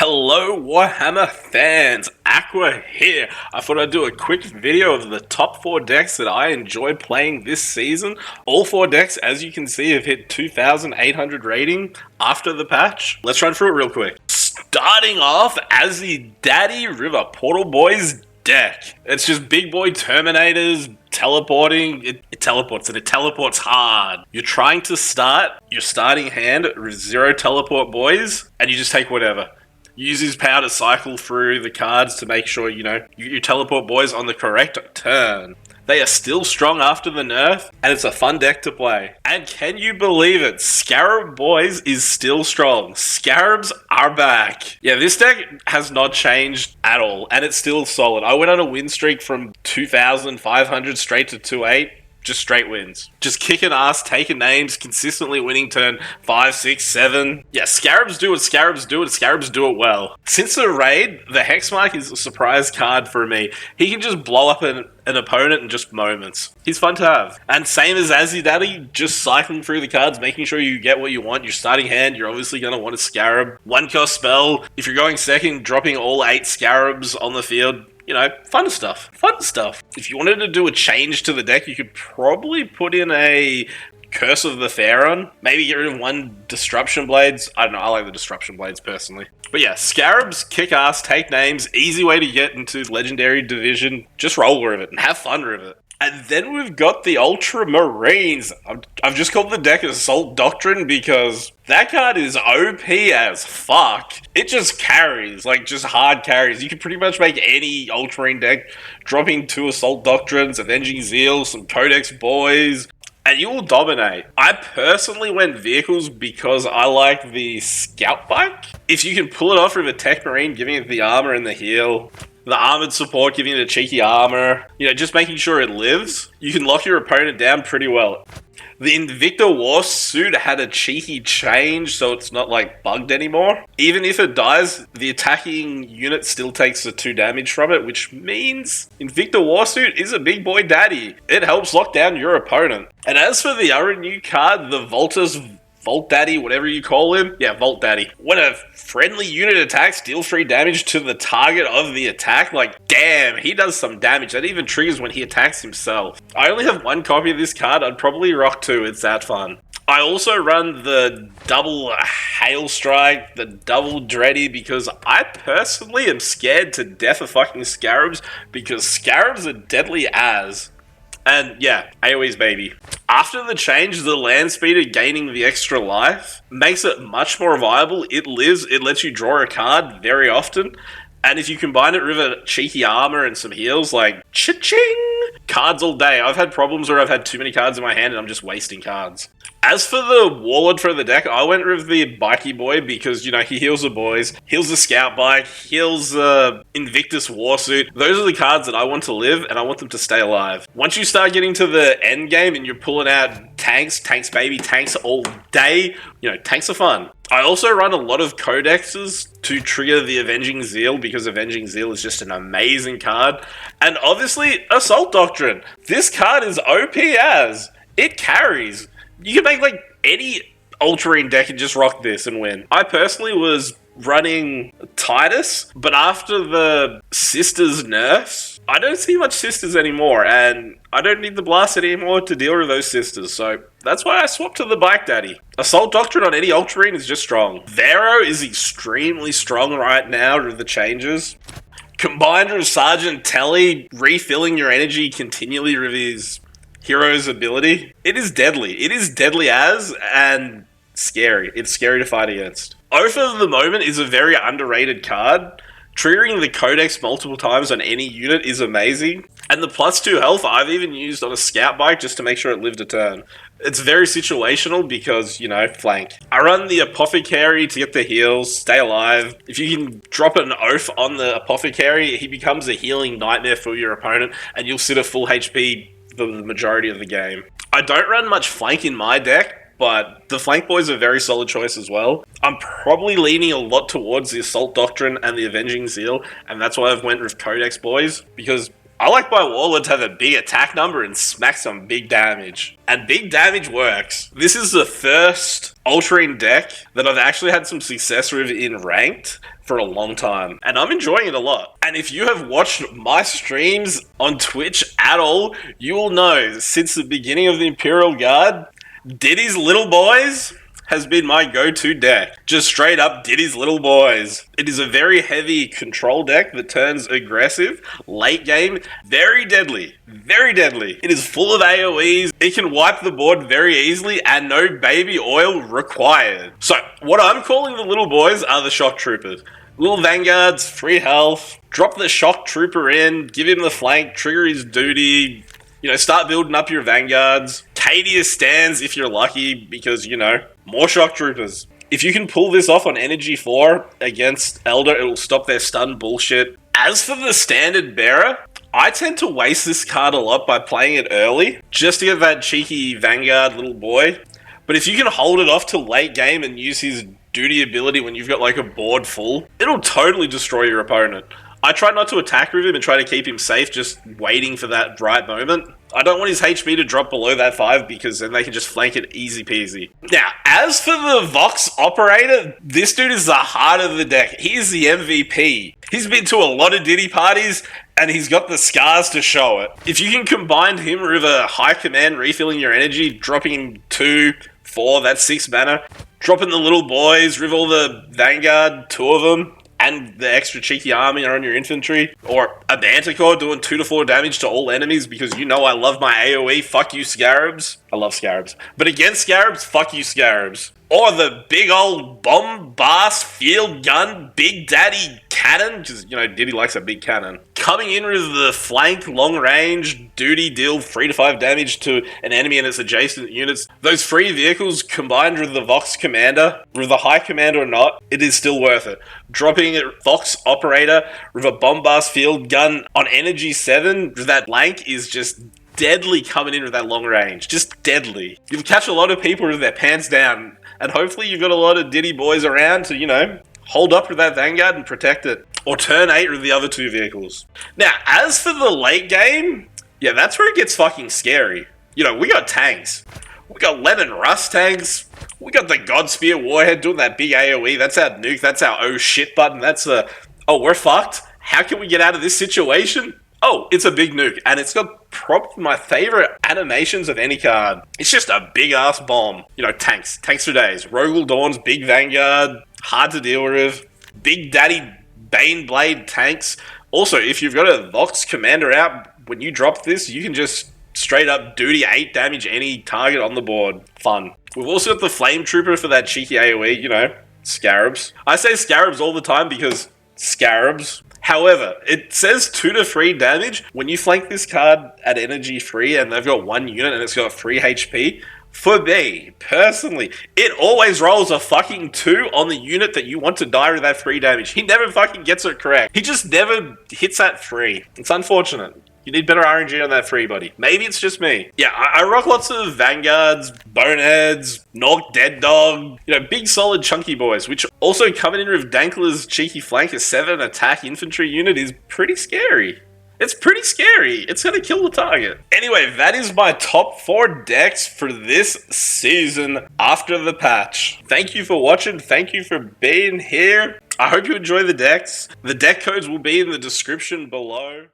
Hello Warhammer fans, Aqua here. I thought I'd do a quick video of the top 4 decks that I enjoy playing this season. All 4 decks, as you can see, have hit 2,800 rating after the patch. Let's run through it real quick. Starting off as the Daddy River Portal Boys deck. It's just big boy Terminators teleporting. It teleports and it teleports hard. You're trying to start your starting hand with 0 teleport boys and you just take whatever. Use his power to cycle through the cards to make sure, you teleport boys on the correct turn. They are still strong after the nerf, and it's a fun deck to play. And can you believe it? Scarab Boys is still strong. Scarabs are back. Yeah, this deck has not changed at all, and it's still solid. I went on a win streak from 2,500 straight to 2,800. Just straight wins. Just kicking ass, taking names, consistently winning turn 5, 6, 7. Yeah, Scarabs do what Scarabs do, and Scarabs do it well. Since the raid, the Hexmark is a surprise card for me. He can just blow up an opponent in just moments. He's fun to have. And same as Azzy Daddy, just cycling through the cards, making sure you get what you want. Your starting hand, you're obviously going to want a Scarab. 1-cost spell. If you're going second, dropping all 8 Scarabs on the field. Fun stuff. If you wanted to do a change to the deck, you could probably put in a Curse of the Theron. Maybe get rid of 1 Disruption Blades. I don't know, I like the Disruption Blades personally. But yeah, Scarabs kick ass, take names, easy way to get into Legendary Division. Just roll with it and have fun with it. And then we've got the Ultramarines. I've just called the deck Assault Doctrine because that card is OP as fuck. It just carries, just hard carries. You can pretty much make any Ultramarine deck, dropping 2 Assault Doctrines, Avenging Zeal, some Codex Boys, and you will dominate. I personally went vehicles because I like the Scout Bike. If you can pull it off with a Techmarine, giving it the armor and the heal, the Armoured Support, giving it a cheeky armor, just making sure it lives, you can lock your opponent down pretty well. The Invictor Warsuit had a cheeky change, so it's not bugged anymore. Even if it dies, the attacking unit still takes the 2 damage from it, which means Invictor Warsuit is a big boy daddy. It helps lock down your opponent. And as for the other new card, the Valtus Vault Daddy, whatever you call him. Yeah, Vault Daddy. When a friendly unit attacks, deal 3 damage to the target of the attack. Damn, he does some damage. That even triggers when he attacks himself. I only have 1 copy of this card. I'd probably rock 2. It's that fun. I also run the double Hailstrike, the double Dready, because I personally am scared to death of fucking Scarabs, because Scarabs are deadly as. And yeah, AoE's baby. After the change, the land speeder gaining the extra life makes it much more viable. It lives, it lets you draw a card very often. And if you combine it with a cheeky armor and some heals, cha-ching! Cards all day. I've had problems where I've had too many cards in my hand and I'm just wasting cards. As for the Warlord for the deck, I went with the Bikey Boy because, he heals the boys, heals the Scout Bike, heals Invictus Warsuit. Those are the cards that I want to live and I want them to stay alive. Once you start getting to the end game and you're pulling out tanks baby, tanks all day, tanks are fun. I also run a lot of codexes to trigger the Avenging Zeal because Avenging Zeal is just an amazing card. And obviously, Assault Doctrine. This card is OP as. It carries. You can make any Ultramarine deck and just rock this and win. I personally was running Titus, but after the Sisters nerfs, I don't see much Sisters anymore, and I don't need the Blast anymore to deal with those Sisters, so that's why I swapped to the Bike Daddy. Assault Doctrine on any Ultramarine is just strong. Vero is extremely strong right now with the changes. Combined with Sergeant Telly, refilling your energy continually with his hero's ability. It is deadly. It is deadly as, and scary. It's scary to fight against. Oath of the Moment is a very underrated card. Triggering the Codex multiple times on any unit is amazing. And the +2 health I've even used on a Scout Bike just to make sure it lived a turn. It's very situational because, flank. I run the Apothecary to get the heals, stay alive. If you can drop an Oath on the Apothecary, he becomes a healing nightmare for your opponent and you'll sit at full HP the majority of the game. I don't run much flank in my deck, but the flank boys are a very solid choice as well. I'm probably leaning a lot towards the Assault Doctrine and the Avenging Zeal, and that's why I've went with Codex Boys, because I like my Warlord to have a big attack number and smack some big damage. And big damage works. This is the first Ultramarine deck that I've actually had some success with in ranked for a long time. And I'm enjoying it a lot. And if you have watched my streams on Twitch at all, you will know since the beginning of the Imperial Guard, Diddy's Little Boys has been my go-to deck. Just straight up Diddy's Little Boys. It is a very heavy control deck that turns aggressive, late game, very deadly. Very deadly. It is full of AoEs, it can wipe the board very easily, and no baby oil required. So, what I'm calling the Little Boys are the Shock Troopers. Little Vanguards, free health, drop the Shock Trooper in, give him the flank, trigger his duty, start building up your Vanguards. Cadia stands if you're lucky because, more Shock Troopers. If you can pull this off on Energy 4 against Elder, it'll stop their stun bullshit. As for the Standard Bearer, I tend to waste this card a lot by playing it early, just to get that cheeky Vanguard little boy. But if you can hold it off till late game and use his duty ability when you've got like a board full, it'll totally destroy your opponent. I try not to attack with him and try to keep him safe, just waiting for that right moment. I don't want his HP to drop below that 5 because then they can just flank it easy peasy. Now, as for the Vox Operator, this dude is the heart of the deck. He is the MVP. He's been to a lot of Diddy parties and he's got the scars to show it. If you can combine him with a high command refilling your energy, dropping him 2, 4, that's 6 mana, dropping the Little Boys with all the Vanguard, 2 of them, and the extra cheeky army on your infantry, or a Manticore doing 2 to 4 damage to all enemies because I love my AoE, fuck you Scarabs. I love Scarabs. But against Scarabs, fuck you Scarabs. Or the big old bombast field gun, Big Daddy cannon, because, Diddy likes a big cannon. Coming in with the flank, long range, duty deal 3 to 5 damage to an enemy and its adjacent units. Those free vehicles combined with the Vox Commander, with the High Command or not, it is still worth it. Dropping a Vox Operator with a bombast field gun on Energy 7 with that flank is just deadly coming in with that long range. Just deadly. You'll catch a lot of people with their pants down, and hopefully you've got a lot of Diddy boys around to, hold up with that Vanguard and protect it. Or turn 8 with the other 2 vehicles. Now, as for the late game, yeah, that's where it gets fucking scary. We got tanks. We got Lemon Rust tanks. We got the Godspear Warhead doing that big AoE. That's our nuke. That's our oh shit button. That's the, oh, we're fucked. How can we get out of this situation? Oh, it's a big nuke. And it's got probably my favorite animations of any card. It's just a big ass bomb. Tanks. Tanks for days. Rogel Dawn's big Vanguard. Hard to deal with. Big Daddy Baneblade tanks. Also, if you've got a Vox Commander out, when you drop this, you can just straight up duty 8 damage any target on the board. Fun. We've also got the Flame Trooper for that cheeky AoE, Scarabs. I say Scarabs all the time because Scarabs. However, it says 2 to 3 damage. When you flank this card at energy 3 and they've got 1 unit and it's got 3 HP, for me, personally, it always rolls a fucking 2 on the unit that you want to die with that 3 damage. He never fucking gets it correct. He just never hits that 3. It's unfortunate. You need better RNG on that 3, buddy. Maybe it's just me. Yeah, I rock lots of Vanguards, Boneheads, Nog Dead Dog, big solid chunky boys, which also coming in with Dankler's cheeky flank, a 7 attack infantry unit is pretty scary. It's pretty scary. It's going to kill the target. Anyway, that is my top 4 decks for this season after the patch. Thank you for watching. Thank you for being here. I hope you enjoy the decks. The deck codes will be in the description below.